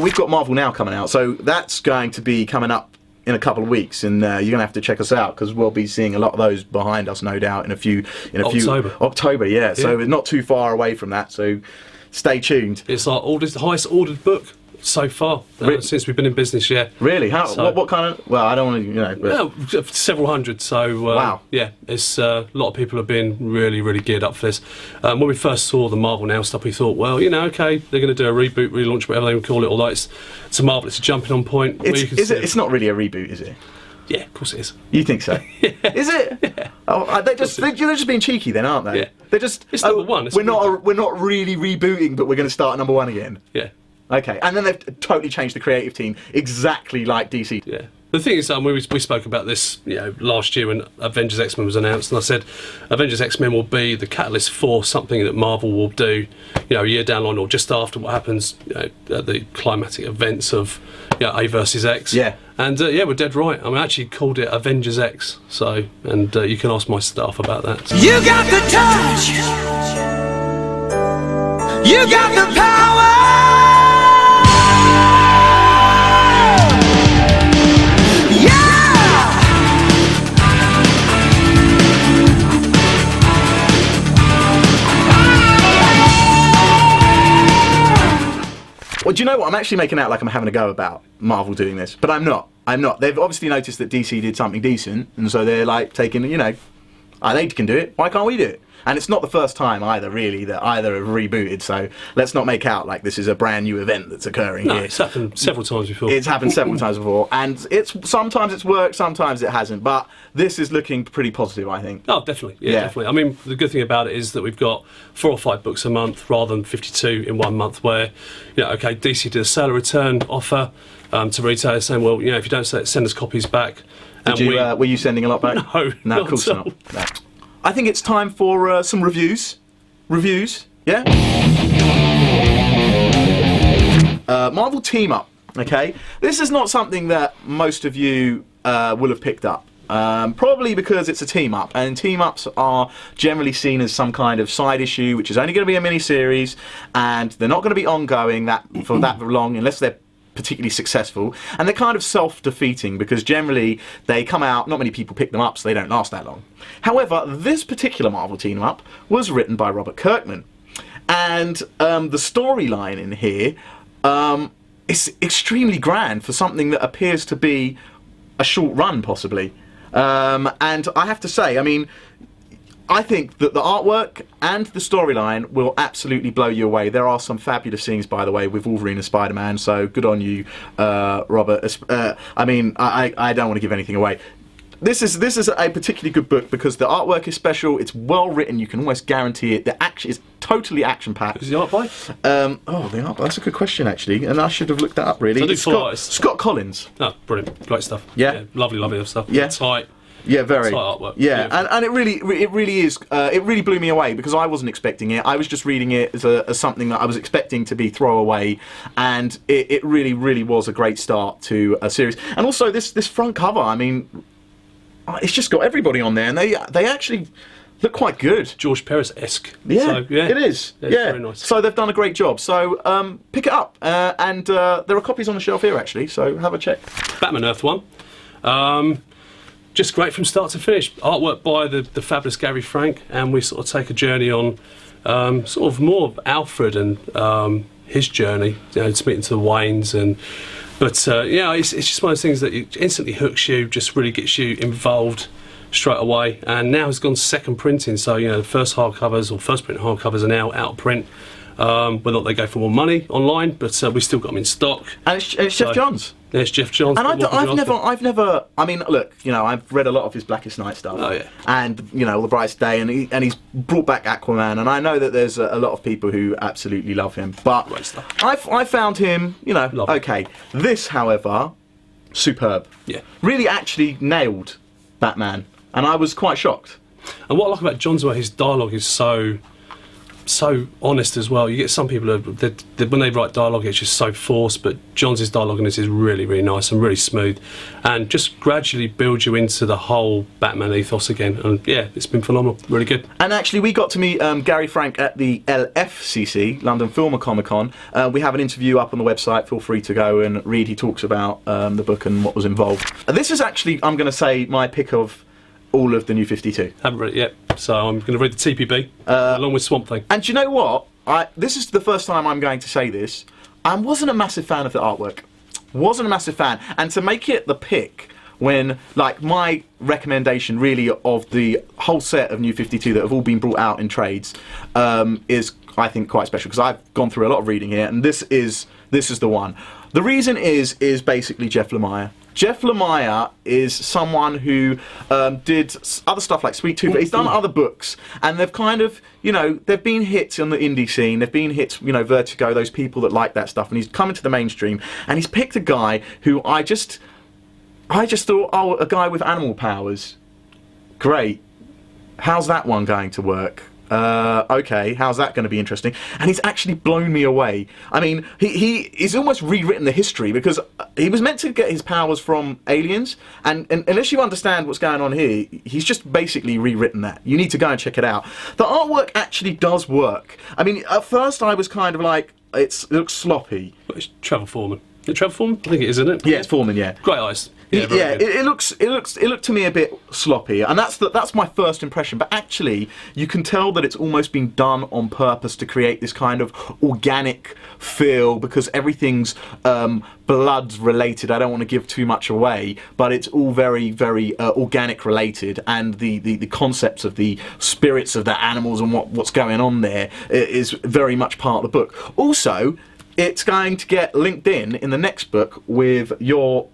we've got Marvel Now coming out, so that's going to be coming up in a couple of weeks, and you're gonna have to check us out because we'll be seeing a lot of those behind us, no doubt, in a few October, yeah. So we're not too far away from that. So stay tuned. It's our highest ordered book so far since we've been in business. Yeah. Really? How? So, what kind of? Well, I don't want to, you know. But... Yeah, several hundred. So wow. Yeah, it's a lot of people have been really, really geared up for this. When we first saw the Marvel Now stuff, we thought, well, you know, okay, they're going to do a reboot, relaunch, whatever they would call it. Although it's a Marvel, it's a jumping on point. It's not really a reboot, is it? Yeah, of course it is. You think so? Yeah. Is it? Yeah. Oh, they're just being cheeky then, aren't they? Yeah. They're just. It's number one. We're not really rebooting, but we're going to start at number one again. Yeah. Okay, and then they've totally changed the creative team, exactly like DC. Yeah. The thing is, we spoke about this, you know, last year when Avengers X-Men was announced, and I said Avengers X-Men will be the catalyst for something that Marvel will do, you know, a year down the line or just after what happens, you know, at the climatic events of, you know, A versus X. Yeah. And yeah, we're dead right. I mean, I actually called it Avengers X. So, and you can ask my staff about that. You got the touch. You got the power. Well, do you know what? I'm actually making out like I'm having a go about Marvel doing this, but I'm not. I'm not. They've obviously noticed that DC did something decent, and so they're like taking, you know, they can do it. Why can't we do it? And it's not the first time either, really, that either have rebooted, so let's not make out like this is a brand new event that's occurring here. It's happened several times before. It's happened several times before, and sometimes it's worked, sometimes it hasn't, but this is looking pretty positive, I think. Oh, definitely. Yeah, definitely. I mean, the good thing about it is that we've got 4 or 5 books a month rather than 52 in one month where, you know, okay, DC did a sale return offer to retailers saying, well, you know, if you don't send us copies back. Were you sending a lot back? No, of course not. No. I think it's time for some reviews. Yeah? Marvel Team Up, okay? This is not something that most of you will have picked up. Probably because it's a team up, and team ups are generally seen as some kind of side issue, which is only going to be a mini-series, and they're not going to be ongoing for that long unless they're particularly successful, and they're kind of self-defeating because generally they come out, not many people pick them up, so they don't last that long. However, this particular Marvel team-up was written by Robert Kirkman, and the storyline in here is extremely grand for something that appears to be a short run, possibly. And I have to say, I mean, I think that the artwork and the storyline will absolutely blow you away. There are some fabulous scenes, by the way, with Wolverine and Spider-Man, so good on you, Robert. I mean, I don't want to give anything away. This is a particularly good book because the artwork is special, it's well written, you can almost guarantee it. The action is totally action-packed. Who's the art by? The art by, that's a good question, actually, and I should have looked that up, really. Scott Collins. Oh, brilliant. Great stuff. Yeah. Lovely stuff. Yeah. Tight. Yeah, very. Tight artwork. Yeah, and it really is. It really blew me away because I wasn't expecting it. I was just reading it as something that I was expecting to be throwaway, and it really was a great start to a series. And also this front cover, I mean, it's just got everybody on there, and they actually look quite good. George Perez-esque. Yeah, so, yeah, it is. Yeah, very nice. So they've done a great job. So pick it up, and there are copies on the shelf here actually. So have a check. Batman Earth 1. Just great from start to finish. Artwork by the fabulous Gary Frank, and we sort of take a journey on sort of more of Alfred and his journey, you know, speaking to the Waynes But yeah, it's just one of those things that it instantly hooks you, just really gets you involved straight away. And now it's gone second printing, so you know the first hardcovers or first print hardcovers are now out of print. Whether or not they go for more money online, but we still got them in stock. And it's Jeff Johns. Yeah, it's Jeff Johns. And I've never. I mean, look, you know, I've read a lot of his Blackest Night stuff. Oh yeah. And you know, The Brightest Day, and he's brought back Aquaman, and I know that there's a lot of people who absolutely love him. But I found him, you know, okay. This, however, superb. Yeah. Really, actually nailed Batman, and I was quite shocked. And what I like about John's, his dialogue is so so honest as well. You get some people when they write dialogue, it's just so forced, but John's dialogue in this is really, really nice and really smooth, and just gradually builds you into the whole Batman ethos again. And yeah, it's been phenomenal, really good. And actually, we got to meet Gary Frank at the LFCC, London Film Comic Con. We have an interview up on the website. Feel free to go and read. He talks about the book and what was involved. This is actually, I'm going to say, my pick of all of the New 52. Haven't read it yet, so I'm going to read the TPB along with Swamp Thing. And do you know what? This is the first time I'm going to say this. I wasn't a massive fan of the artwork. Wasn't a massive fan. And to make it the pick, when, like, my recommendation really of the whole set of New 52 that have all been brought out in trades is, I think, quite special, because I've gone through a lot of reading here, and this is the one. The reason is basically Jeff Lemire. Jeff Lemire is someone who did other stuff like Sweet Tooth. He's done other books, and they've kind of, they've been hits on the indie scene. They've been hits, Vertigo, those people that like that stuff. And he's come into the mainstream, and he's picked a guy who I just thought, oh, a guy with animal powers. Great. How's that one going to work? Okay, how's that going to be interesting? And he's actually blown me away. I mean, he's almost rewritten the history, because he was meant to get his powers from aliens, and unless you understand what's going on here, he's just basically rewritten that. You need to go and check it out. The artwork actually does work. I mean, at first I was kind of like, it looks sloppy. But it's Trevor Foreman. Is it Trevor Foreman? I think it is, isn't it? Yeah, it's Foreman, yeah. Great eyes. Yeah, it looked to me a bit sloppy, and that's my first impression. But actually, you can tell that it's almost been done on purpose to create this kind of organic feel, because everything's blood related. I don't want to give too much away, but it's all very, very organic related, and the concepts of the spirits of the animals and what's going on there is very much part of the book. Also, it's going to get linked in the next book with your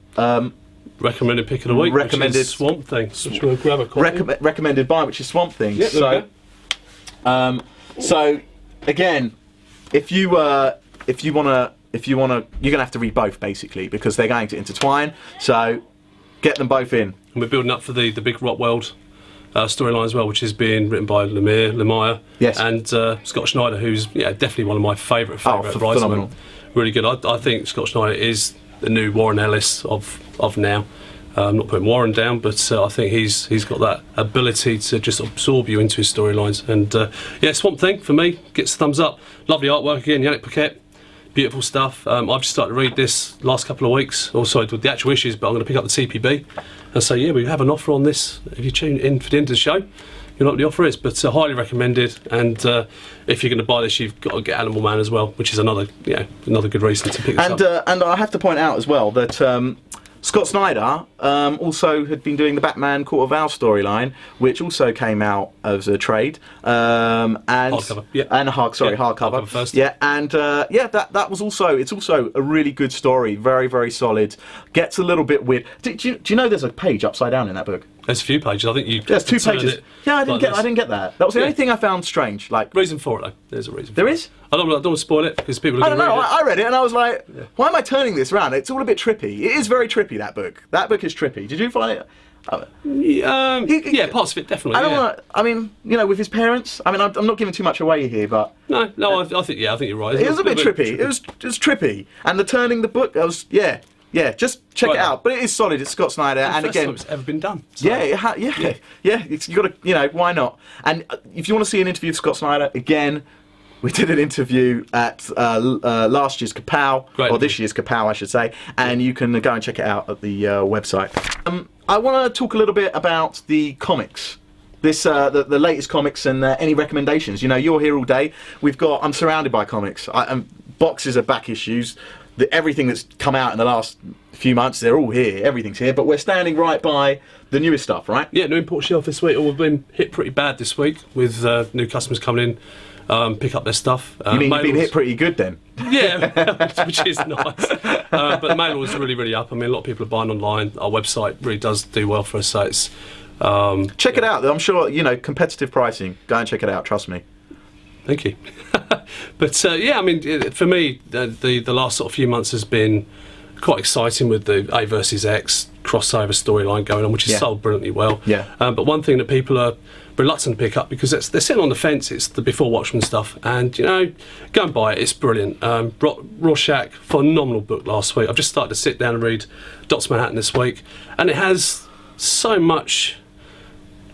recommended pick of the week, which is Swamp Thing. Which we'll grab a copy. Recommended by, which is Swamp Thing. Yeah, so again, if you wanna, you're gonna have to read both basically, because they're going to intertwine. So get them both in. And we're building up for the Big Rock World storyline as well, which is being written by Lemire. Yes. And Scott Schneider, who's definitely one of my favourite phenomenal. Really good. I think Scott Schneider is the new Warren Ellis of now. I'm not putting Warren down, but I think he's got that ability to just absorb you into his storylines. And Swamp Thing for me gets a thumbs up. Lovely artwork again, Yannick Paquette. Beautiful stuff. I've just started to read this last couple of weeks. Also with the actual issues, but I'm going to pick up the TPB. And so we have an offer on this. If you tune in for the end of the show, you know what the offer is. But highly recommended. And if you're going to buy this, you've got to get Animal Man as well, which is another good reason to pick this up. And I have to point out as well that Scott Snyder also had been doing the Batman Court of Owls storyline, which also came out as a trade, and hardcover, hardcover first. That was also, it's also a really good story, very, very solid. Gets a little bit weird. Do you know there's a page upside down in that book? There's a few pages. I think there's 2 pages. Yeah, I didn't get that. That was the only thing I found strange. Like, reason for it though. There's a reason. There is. I don't want to spoil it because people. I don't know. I read it and I was like, why am I turning this around? It's all a bit trippy. It is very trippy. That book. That book is trippy. Did you find it? Parts of it definitely. I don't want. I mean, with his parents. I mean, I'm not giving too much away here, but no. I think you're right. It was a bit trippy. It was trippy, and the turning the book. I was just check it out. But it is solid. It's Scott Snyder, and first again, time it's ever been done. So. Yeah. You got to, why not? And if you want to see an interview with Scott Snyder again, we did an interview at last year's Kapow, or this year's Kapow, I should say, and you can go and check it out at the website. I want to talk a little bit about the comics. This the latest comics and any recommendations. You're here all day. I'm surrounded by comics. Boxes of back issues. Everything that's come out in the last few months, they're all here. Everything's here, but we're standing right by the newest stuff, right? Yeah, new import shelf this week. We've been hit pretty bad this week with new customers coming in, pick up their stuff. You mean you've been hit pretty good then? Yeah, which is nice. But the mail was really, really up. I mean, a lot of people are buying online. Our website really does do well for us, so it's... check it out. I'm sure, competitive pricing. Go and check it out, trust me. Thank you. But I mean, for me, the last sort of few months has been quite exciting with the A versus X crossover storyline going on, which is sold brilliantly well. Yeah. But one thing that people are reluctant to pick up because they're sitting on the fence, it's the Before Watchmen stuff, and go and buy it, it's brilliant. Rorschach, phenomenal book last week. I've just started to sit down and read Dr. Manhattan this week, and it has so much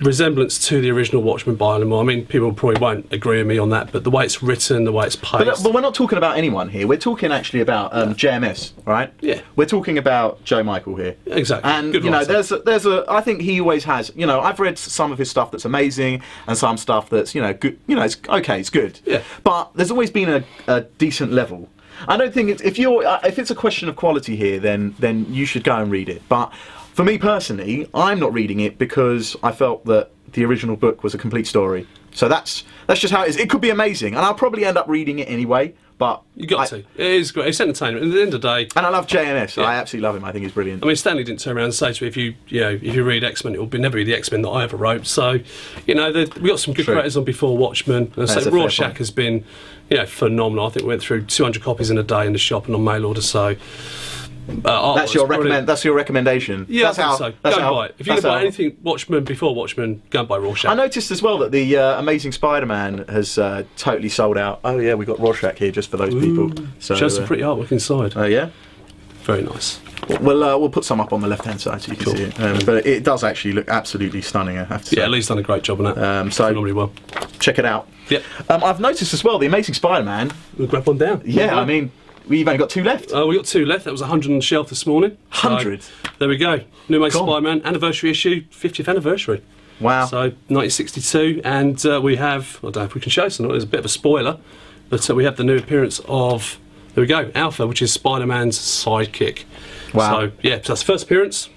resemblance to the original Watchmen by Lemire. I mean, people probably won't agree with me on that, but the way it's written, the way it's paced. But we're not talking about anyone here. We're talking actually about JMS, right? Yeah. We're talking about Joe Michael here. Exactly. And Good there's a. I think he always has. I've read some of his stuff that's amazing, and some stuff that's good. It's okay. It's good. Yeah. But there's always been a decent level. I don't think if it's a question of quality here, then you should go and read it. But for me personally, I'm not reading it because I felt that the original book was a complete story. So that's just how it is. It could be amazing, and I'll probably end up reading it anyway. But you got to. It is great. It's entertainment. At the end of the day, and I love JMS. Yeah. I absolutely love him. I think he's brilliant. I mean, Stanley didn't turn around and say to me, if you read X-Men, it will never be the X-Men that I ever wrote. So, we got some good creators on Before Watchmen. And so Rorschach has been, phenomenal. I think we went through 200 copies in a day in the shop and on mail order. So. That's your recommendation. Yeah, I think so. Go and buy it. If you can buy anything Before Watchmen, go and buy Rorschach. I noticed as well that the Amazing Spider-Man has totally sold out. Oh yeah, we got Rorschach here just for those people. So shows some pretty artwork inside. Oh yeah, very nice. We'll put some up on the left-hand side so you can see it. But it does actually look absolutely stunning, I have to say. Yeah, Lee's done a great job on that. So normally well. Check it out. Yep. I've noticed as well the Amazing Spider-Man. We'll grab one down. Yeah, I mean. We've only got 2 left. We got 2 left. That was 100 on the shelf this morning. 100? So, there we go. New Amazing Spider-Man anniversary issue, 50th anniversary. Wow. So 1962, and we have, I don't know if we can show some, there's a bit of a spoiler, but we have the new appearance of, there we go, Alpha, which is Spider-Man's sidekick. Wow. So that's the first appearance.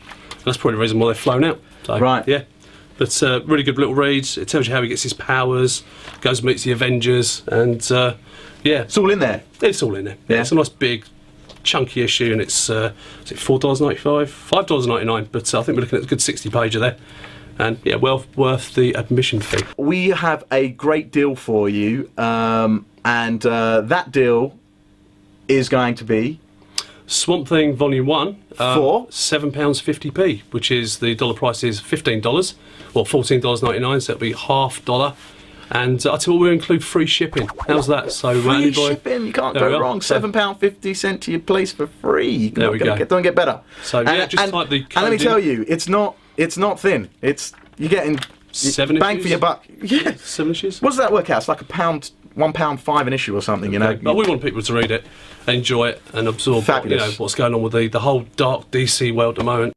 That's probably the reason why they've flown out. So, right. Yeah. But really good little read. It tells you how he gets his powers, goes and meets the Avengers, and it's all in there. It's all in there. Yeah, it's a nice big, chunky issue, and it's is it $4.95, $5.99. But I think we're looking at a good 60-pager there, and well worth the admission fee. We have a great deal for you, and that deal is going to be Swamp Thing Volume 1 for £7.50p, which is the dollar price is $15, or $14.99, so it'll be $half. And I tell you what, we'll include free shipping. How's that? So free shipping, you can't go wrong. £7.50 sent to your place for free. There we go. Don't get better. So just type the code and let me tell you, it's not thin. You're getting 7 bang issues? for your buck. Yeah. 7 issues. What does that work out? It's like £1.05 an issue or something. But we want people to read it, enjoy it, and absorb Fabulous. what's going on with the whole dark DC world at the moment.